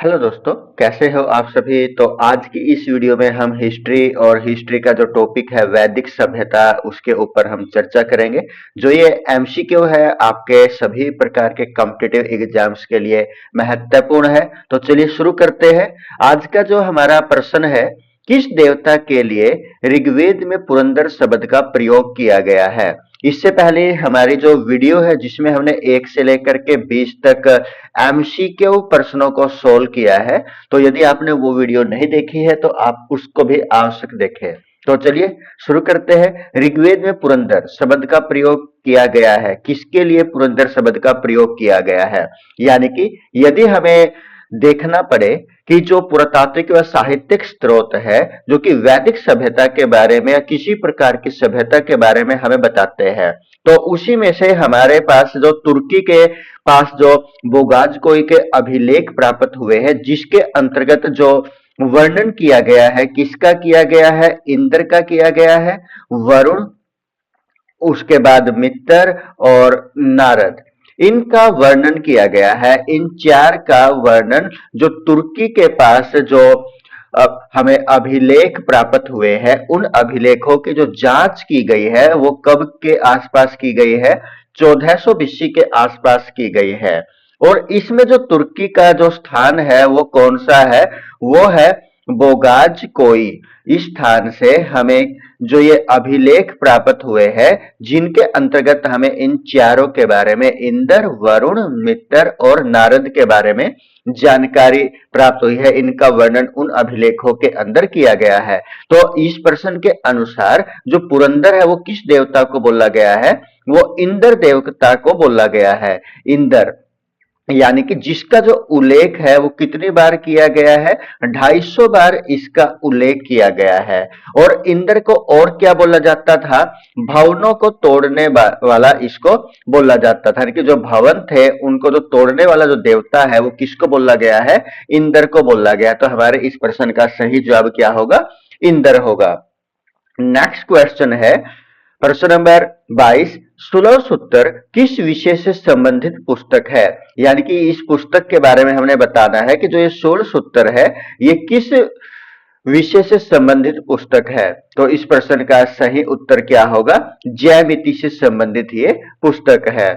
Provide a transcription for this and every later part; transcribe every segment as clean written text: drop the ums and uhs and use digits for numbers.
Hello दोस्तों, कैसे हो आप सभी। तो आज की इस वीडियो में हम हिस्ट्री का जो टॉपिक है वैदिक सभ्यता, उसके ऊपर हम चर्चा करेंगे। जो ये एमसीक्यू है आपके सभी प्रकार के कॉम्पिटिटिव एग्जाम्स के लिए महत्वपूर्ण है। तो चलिए शुरू करते हैं। आज का जो हमारा प्रश्न है, किस देवता के लिए ऋग्वेद में पुरंदर शब्द का प्रयोग किया गया है। इससे पहले हमारी जो वीडियो है जिसमें हमने 1 से लेकर के 20 तक एमसीक्यू प्रश्नों को सोल्व किया है, तो यदि आपने वो वीडियो नहीं देखी है तो आप उसको भी आवश्यक देखें। तो चलिए शुरू करते हैं। ऋग्वेद में पुरंदर शब्द का प्रयोग किया गया है, किसके लिए पुरंदर शब्द का प्रयोग किया गया है। यानी कि यदि हमें देखना पड़े कि जो पुरातात्विक व साहित्यिक स्रोत है जो कि वैदिक सभ्यता के बारे में या किसी प्रकार की सभ्यता के बारे में हमें बताते हैं, तो उसी में से हमारे पास जो तुर्की के पास जो बोगाजकोई के अभिलेख प्राप्त हुए हैं, जिसके अंतर्गत जो वर्णन किया गया है, किसका किया गया है, इंद्र का किया गया है, वरुण, उसके बाद मित्र और नारद, इनका वर्णन किया गया है। इन चार का वर्णन जो तुर्की के पास जो हमें अभिलेख प्राप्त हुए हैं, उन अभिलेखों की जो जांच की गई है वो कब के आसपास की गई है, 1400 बीसी के आसपास की गई है। और इसमें जो तुर्की का जो स्थान है वो कौन सा है, वो है बोगाज कोई। इस स्थान से हमें जो ये अभिलेख प्राप्त हुए हैं, जिनके अंतर्गत हमें इन चारों के बारे में, इंद्र, वरुण, मित्र और नारद के बारे में जानकारी प्राप्त हुई है, इनका वर्णन उन अभिलेखों के अंदर किया गया है। तो इस प्रश्न के अनुसार जो पुरंदर है वो किस देवता को बोला गया है, वो इंद्र देवता को बोला गया है। इंद्र यानी कि जिसका जो उल्लेख है वो कितनी बार किया गया है, 250 बार इसका उल्लेख किया गया है। और इंद्र को और क्या बोला जाता था, भवनों को तोड़ने वाला इसको बोला जाता था। यानी कि जो भवन थे उनको जो तोड़ने वाला जो देवता है वो किसको बोला गया है, इंद्र को बोला गया। तो हमारे इस प्रश्न का सही जवाब क्या होगा, इंद्र होगा। नेक्स्ट क्वेश्चन है प्रश्न नंबर 22। सुलभ सूत्र किस विषय से संबंधित पुस्तक है। यानी कि इस पुस्तक के बारे में हमने बताना है कि जो ये 16 सूत्र है ये किस विषय से संबंधित पुस्तक है। तो इस प्रश्न का सही उत्तर क्या होगा, ज्यामिति से संबंधित ये पुस्तक है।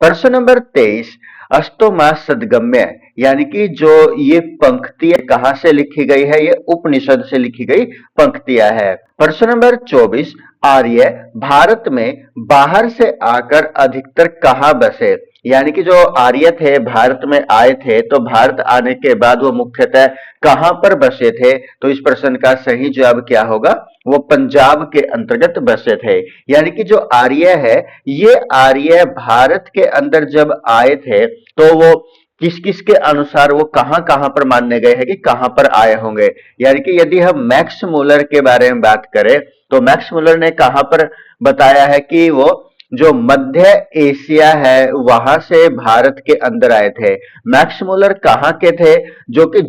प्रश्न नंबर 23। अष्टोमा सदगम्य यानी कि जो ये पंक्तियां कहां से लिखी गई है, ये उपनिषद से लिखी गई पंक्तियां है। प्रश्न नंबर 24। आर्य भारत में बाहर से आकर अधिकतर कहां बसे। यानी कि जो आर्य थे भारत में आए थे, तो भारत आने के बाद वो मुख्यतः कहां पर बसे थे। तो इस प्रश्न का सही जवाब क्या होगा, वो पंजाब के अंतर्गत बसे थे। यानी कि जो आर्य है, ये आर्य भारत के अंदर जब आए थे तो वो किस किस के अनुसार वो कहां कहां पर मानने गए हैं कि कहां पर आए होंगे। यानी कि यदि हम मैक्स मुलर के बारे में बात करें तो मैक्स मुलर ने कहां पर बताया है कि वो जो मध्य एशिया है वहां से भारत के अंदर आए थे। मैक्स मुलर कहां के थे, जो कि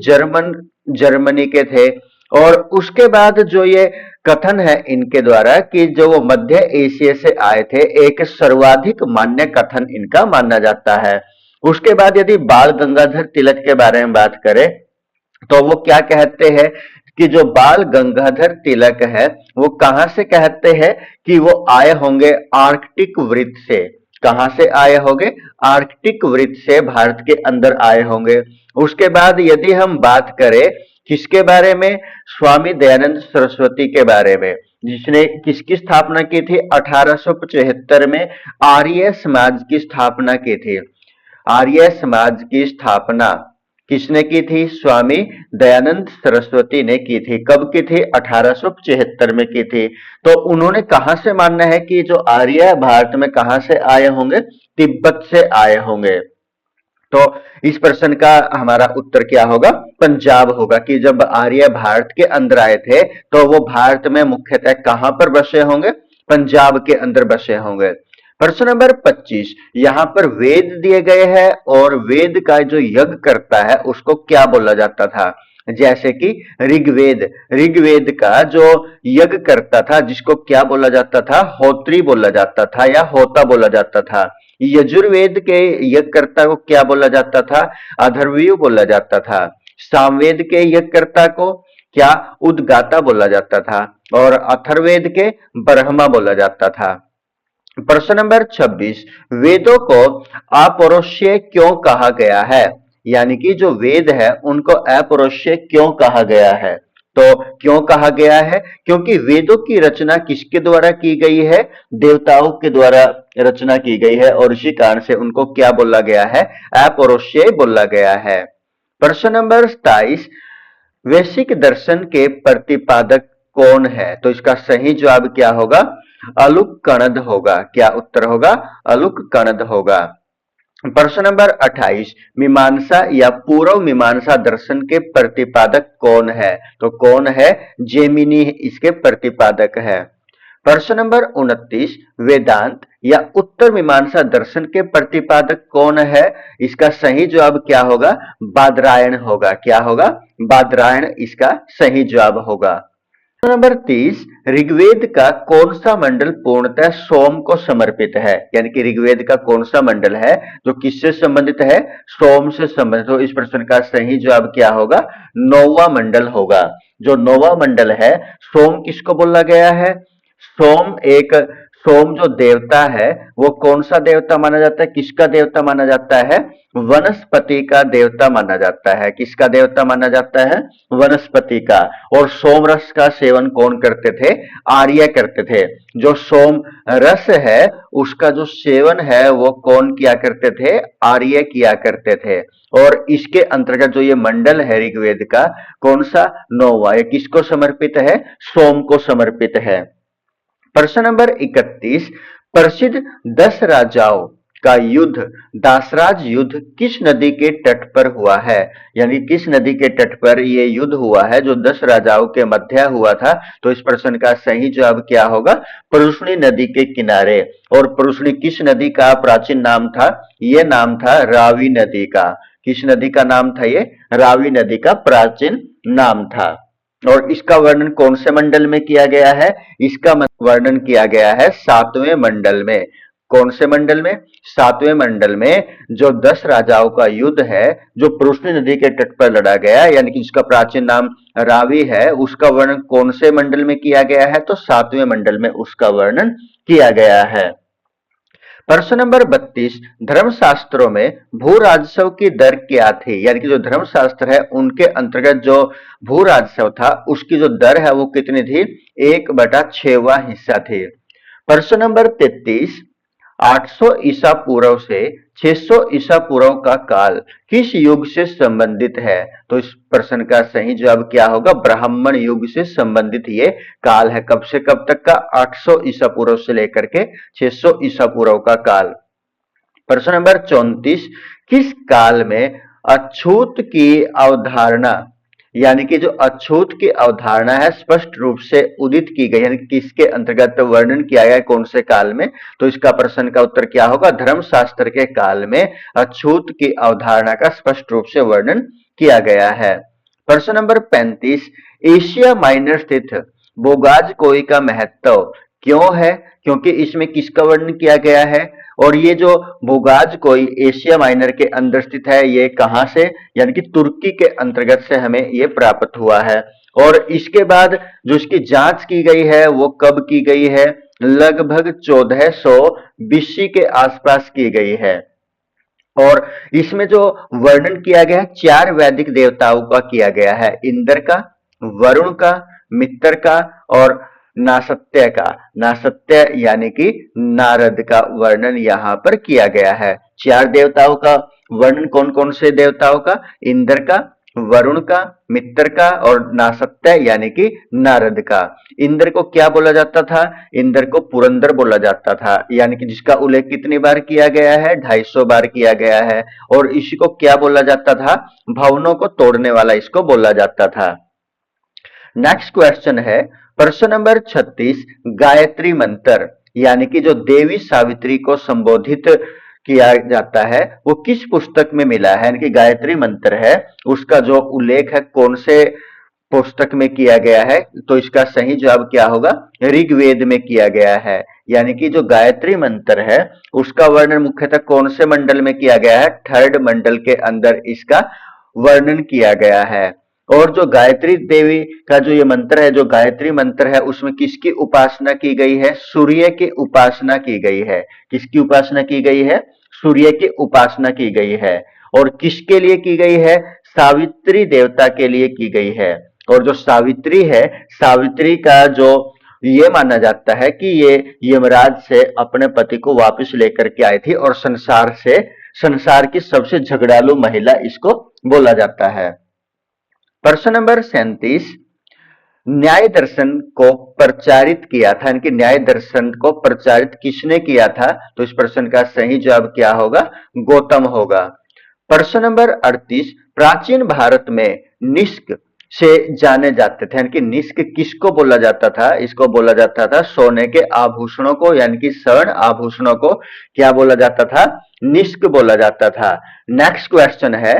जर्मनी के थे। और उसके बाद जो ये कथन है इनके द्वारा कि जो वो मध्य एशिया से आए थे, एक सर्वाधिक मान्य कथन इनका माना जाता है। उसके बाद यदि बाल गंगाधर तिलक के बारे में बात करें तो वो क्या कहते हैं कि जो बाल गंगाधर तिलक है वो कहां से कहते हैं कि वो आए होंगे आर्कटिक वृत्त से। कहां से आए होंगे, आर्कटिक वृत्त से भारत के अंदर आए होंगे। उसके बाद यदि हम बात करें किसके बारे में, स्वामी दयानंद सरस्वती के बारे में, जिसने किसकी स्थापना की थी, 1875 में आर्य समाज की स्थापना की थी। आर्य समाज की स्थापना किसने की थी, स्वामी दयानंद सरस्वती ने की थी। कब की थी, 1875 में की थी। तो उन्होंने कहां से मानना है कि जो आर्य भारत में कहां से आए होंगे, तिब्बत से आए होंगे। तो इस प्रश्न का हमारा उत्तर क्या होगा, पंजाब होगा। कि जब आर्य भारत के अंदर आए थे तो वो भारत में मुख्यतः कहां पर बसे होंगे, पंजाब के अंदर बसे होंगे। प्रश्न नंबर 25। यहां पर वेद दिए गए हैं और वेद का जो यज्ञ करता है उसको क्या बोला जाता था। जैसे कि ऋग्वेद, ऋग्वेद का जो यज्ञ करता था जिसको क्या बोला जाता था, होत्री बोला जाता था या होता बोला जाता था। यजुर्वेद के यज्ञकर्ता को क्या बोला जाता था, अथर्वणीय बोला जाता था। सामवेद के यज्ञकर्ता को क्या उद्गाता बोला जाता था और अथर्ववेद के ब्रह्मा बोला जाता था। प्रश्न नंबर 26, वेदों को अपौरुषेय क्यों कहा गया है? यानी कि जो वेद है उनको अपौरुषेय क्यों कहा गया है? तो क्यों कहा गया है? क्योंकि वेदों की रचना किसके द्वारा की गई है? देवताओं के द्वारा रचना की गई है और इसी कारण से उनको क्या बोला गया है? अपौरुषेय बोला गया है। प्रश्न नंबर 27, वैश्विक दर्शन के प्रतिपादक कौन है? तो इसका सही जवाब क्या होगा? अलुक होगा। क्या उत्तर होगा? अलुक होगा। प्रश्न नंबर 28, मीमांसा या पूर्व मीमांसा दर्शन के प्रतिपादक कौन है? तो कौन है? जेमिनी इसके प्रतिपादक है। प्रश्न नंबर 29, वेदांत या उत्तर मीमांसा दर्शन के प्रतिपादक कौन है? इसका सही जवाब क्या होगा? बादरायण होगा। क्या होगा? बादरायण इसका सही जवाब होगा। प्रश्न नंबर 30, ऋग्वेद का कौन सा मंडल पूर्णतः सोम को समर्पित है? यानी कि ऋग्वेद का कौन सा मंडल है जो किससे संबंधित है? सोम से संबंधित। तो इस प्रश्न का सही जवाब क्या होगा? 9वां मंडल होगा। जो 9वां मंडल है, सोम किसको बोला गया है? सोम जो देवता है वो कौन सा देवता माना जाता है? किसका देवता माना जाता है? वनस्पति का देवता माना जाता है। किसका देवता माना जाता है? वनस्पति का। और सोम रस का सेवन कौन करते थे? आर्य करते थे। जो सोम रस है उसका जो सेवन है वो कौन किया करते थे? आर्य किया करते थे। और इसके अंतर्गत जो ये मंडल है ऋग्वेद का, कौन सा? 9वां। ये किसको समर्पित है? सोम को समर्पित है। प्रश्न नंबर 31, प्रसिद्ध 10 राजाओं का युद्ध दासराज युद्ध किस नदी के तट पर हुआ है? यानी किस नदी के तट पर यह युद्ध हुआ है जो 10 राजाओं के मध्य हुआ था? तो इस प्रश्न का सही जवाब क्या होगा? परुष्णी नदी के किनारे। और परुष्णी किस नदी का प्राचीन नाम था? यह नाम था रावी नदी का। किस नदी का नाम था? ये रावी नदी का प्राचीन नाम था। और इसका वर्णन कौन से मंडल में किया गया है? इसका वर्णन किया गया है 7वें मंडल में। कौन से मंडल में? 7वें मंडल में। जो 10 राजाओं का युद्ध है जो परुष्णी नदी के तट पर लड़ा गया, यानी कि जिसका प्राचीन नाम रावी है, उसका वर्णन कौन से मंडल में किया गया है? तो 7वें मंडल में उसका वर्णन किया गया है। प्रश्न नंबर 32, धर्मशास्त्रों में भू राजस्व की दर क्या थी? यानी कि जो धर्मशास्त्र है उनके अंतर्गत जो भू राजस्व था उसकी जो दर है वो कितनी थी? 1/6वां हिस्सा थी। प्रश्न नंबर 33, 800 ईसा पूर्व से 600 ईसा पूर्व का काल किस युग से संबंधित है? तो इस प्रश्न का सही जवाब क्या होगा? ब्राह्मण युग से संबंधित ये काल है। कब से कब तक का? 800 ईसा पूर्व से लेकर के 600 ईसा पूर्व का काल। प्रश्न नंबर 34, किस काल में अछूत की अवधारणा, यानी कि जो अछूत की अवधारणा है स्पष्ट रूप से उदित की गई, यानी किसके अंतर्गत वर्णन किया गया है? कौन से काल में? तो इसका प्रश्न का उत्तर क्या होगा? धर्मशास्त्र के काल में अछूत की अवधारणा का स्पष्ट रूप से वर्णन किया गया है। प्रश्न नंबर 35, एशिया माइनर स्थित बोगाज कोई का महत्व क्यों है? क्योंकि इसमें किसका वर्णन किया गया है? और ये जो बोगाज कोई एशिया माइनर के अंदर स्थित है, ये कहां से? यानी कि तुर्की के अंतर्गत से हमें ये प्राप्त हुआ है। और इसके बाद जो इसकी जांच की गई है वो कब की गई है? लगभग 1400 बीसी के आसपास की गई है। और इसमें जो वर्णन किया गया है 4 वैदिक देवताओं का किया गया है। इंद्र का, वरुण का, मित्र का और नासत्य का। नासत्य यानी कि नारद का वर्णन यहां पर किया गया है। 4 देवताओं का वर्णन कौन कौन से देवताओं का? इंद्र का, वरुण का, मित्र का और नासत्य यानी कि नारद का। इंद्र को क्या बोला जाता था? इंद्र को पुरंदर बोला जाता था, यानी कि जिसका उल्लेख कितनी बार किया गया है? 250 बार किया गया है। और इसी को क्या बोला जाता था? भवनों को तोड़ने वाला इसको बोला जाता था। नेक्स्ट क्वेश्चन है प्रश्न नंबर 36, गायत्री मंत्र यानी कि जो देवी सावित्री को संबोधित किया जाता है वो किस पुस्तक में मिला है? यानी कि गायत्री मंत्र है उसका जो उल्लेख है कौन से पुस्तक में किया गया है? तो इसका सही जवाब क्या होगा? ऋग्वेद में किया गया है। यानी कि जो गायत्री मंत्र है उसका वर्णन मुख्यतः कौन से मंडल में किया गया है? 3rd मंडल के अंदर इसका वर्णन किया गया है। और जो गायत्री देवी का जो ये मंत्र है, जो गायत्री मंत्र है, उसमें किसकी उपासना की गई है? सूर्य की उपासना की गई है। किसकी उपासना की गई है? सूर्य की उपासना की गई है। और किसके लिए की गई है? सावित्री देवता के लिए की गई है। और जो सावित्री है, सावित्री का जो ये माना जाता है कि ये यमराज से अपने पति को वापस लेकर के आई थी और संसार की सबसे झगड़ालू महिला इसको बोला जाता है। प्रश्न नंबर 37, न्याय दर्शन को प्रचारित किया था, यानी कि न्याय दर्शन को प्रचारित किसने किया था? तो इस प्रश्न का सही जवाब क्या होगा? गौतम होगा। प्रश्न नंबर 38, प्राचीन भारत में निष्क से जाने जाते थे, यानी कि निष्क किसको बोला जाता था? इसको बोला जाता था सोने के आभूषणों को, यानी कि स्वर्ण आभूषणों को क्या बोला जाता था? निष्क बोला जाता था। नेक्स्ट क्वेश्चन है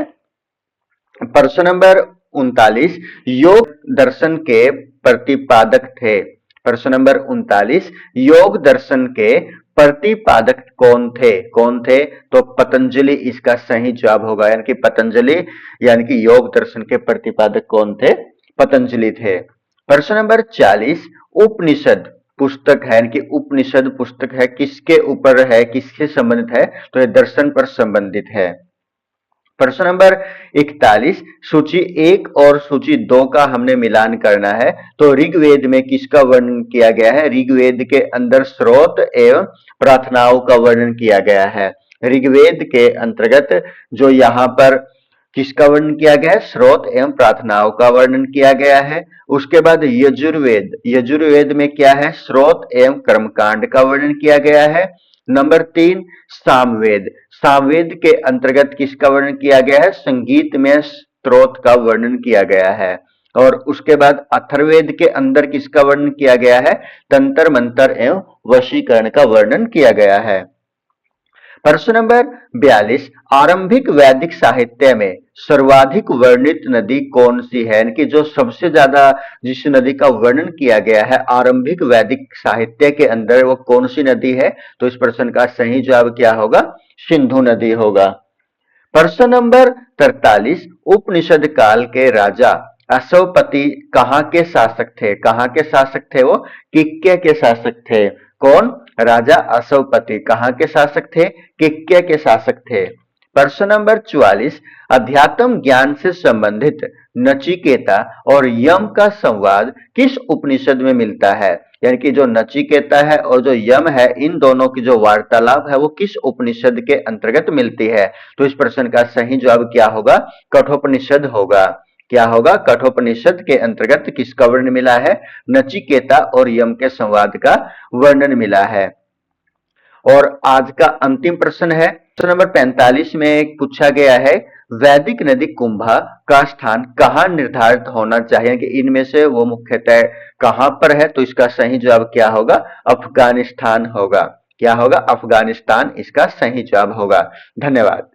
प्रश्न नंबर 39, योग दर्शन के प्रतिपादक थे। प्रश्न नंबर 39, योग दर्शन के प्रतिपादक कौन थे? कौन थे? तो पतंजलि इसका सही जवाब होगा, यानी कि पतंजलि, यानी कि योग दर्शन के प्रतिपादक कौन थे? पतंजलि थे। प्रश्न नंबर 40, उपनिषद पुस्तक है, यानी कि उपनिषद पुस्तक है, किसके ऊपर है, किससे संबंधित है? तो ये दर्शन पर संबंधित है। प्रश्न नंबर 41, सूची 1 और सूची 2 का हमने मिलान करना है। तो ऋग्वेद में किसका वर्णन किया गया है? ऋग्वेद के अंदर स्रोत एवं प्रार्थनाओं का वर्णन किया गया है। ऋग्वेद के अंतर्गत जो यहाँ पर किसका वर्णन किया गया है? स्रोत एवं प्रार्थनाओं का वर्णन किया गया है। उसके बाद यजुर्वेद, यजुर्वेद में क्या है? स्रोत एवं कर्मकांड का वर्णन किया गया है। नंबर 3, सामवेद, सामवेद के अंतर्गत किसका वर्णन किया गया है? संगीत में स्त्रोत का वर्णन किया गया है। और उसके बाद अथर्ववेद के अंदर किसका वर्णन किया गया है? तंत्र मंत्र एवं वशीकरण का वर्णन किया गया है। प्रश्न नंबर 42, आरंभिक वैदिक साहित्य में सर्वाधिक वर्णित नदी कौन सी है? यानी कि जो सबसे ज्यादा जिस नदी का वर्णन किया गया है आरंभिक वैदिक साहित्य के अंदर, वो कौन सी नदी है? तो इस प्रश्न का सही जवाब क्या होगा? सिंधु नदी होगा। प्रश्न नंबर 43, उपनिषद काल के राजा अश्वपति कहाँ के शासक थे? कहाँ के शासक थे वो? किक्य के शासक थे। कौन? राजा अश्वपति कहाँ के शासक थे? किक्य के शासक थे। प्रश्न नंबर 44, अध्यात्म ज्ञान से संबंधित नचिकेता और यम का संवाद किस उपनिषद में मिलता है? यानी कि जो नचिकेता है और जो यम है, इन दोनों की जो वार्तालाप है वो किस उपनिषद के अंतर्गत मिलती है? तो इस प्रश्न का सही जवाब क्या होगा? कठोपनिषद होगा। क्या होगा? कठोपनिषद के अंतर्गत किसका वर्णन मिला है? नचिकेता और यम के संवाद का वर्णन मिला है। और आज का अंतिम प्रश्न है, प्रश्न नंबर 45 में पूछा गया है, वैदिक नदी कुंभा का स्थान कहाँ निर्धारित होना चाहिए कि इनमें से वो मुख्यतः कहां पर है? तो इसका सही जवाब क्या होगा? अफगानिस्तान होगा। क्या होगा? अफगानिस्तान इसका सही जवाब होगा। धन्यवाद।